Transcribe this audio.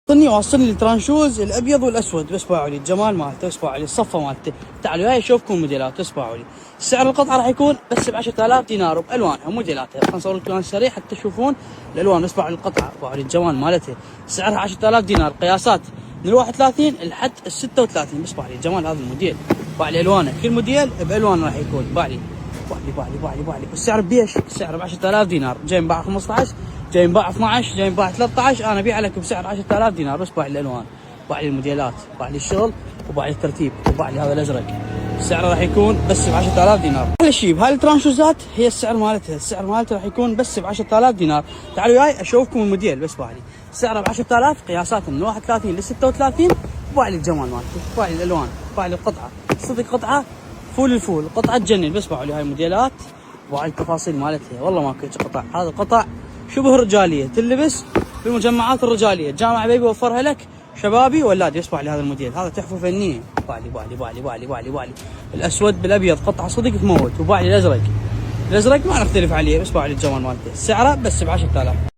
وصلني وصلني الترانشوز الابيض والاسود، اسمعوا لي الجمال مالته، اسمعوا لي الصفه مالته. تعالوا وياي اشوفكم الموديلات. اسمعوا لي سعر القطعه راح يكون بس ب 10000 دينار بالوانها وموديلاتها. خلينا نصور لكم سريع حتى تشوفون الالوان. اسمعوا لي القطعه، اسمعوا لي الجمال مالتها. سعرها 10000 دينار، قياسات من ال 31 لحد ال 36. اسمعوا لي الجمال هذا الموديل. اسمعوا لي الوانه، كل موديل بالوان راح يكون. بعلي والسعر بيش؟ السعر ب 10000 دينار، جاي نباع 15، جاي نباع 12، جاي نباع 13. انا ابيع لك بسعر 10000 دينار. بس باع لي الالوان، باع لي الموديلات، باع لي الشغل، وباع لي الترتيب، وباع لي هذا الازرق. السعر راح يكون بس ب 10000 دينار. هاي الشيب، هاي الترانشوزات هي السعر مالتها، السعر مالتها راح يكون بس ب 10000 دينار. تعالوا وياي اشوفكم الموديل. بس باع لي سعره ب 10000، قياساته من 31 ل 36. وباع لي الجمال مالته، باع لي الالوان، باع لي القطعه. صدق قطعه فول الفول، قطعه تجنن. بس باعوا لي هاي الموديلات وهاي التفاصيل مالتها. والله ماكو قطع، هذا قطع شبه رجاليه، تلبس بالمجمعات الرجاليه. الجامعه بيبي وفرها لك شبابي ولادي. اسمع لي هذا الموديل، هذا تحفه فنيه. باع لي الاسود بالابيض، قطعه صدق تموت. وباع لي الازرق، الازرق ما نختلف عليه. اسمع لي الجمال مالته، سعره بس ب 10000.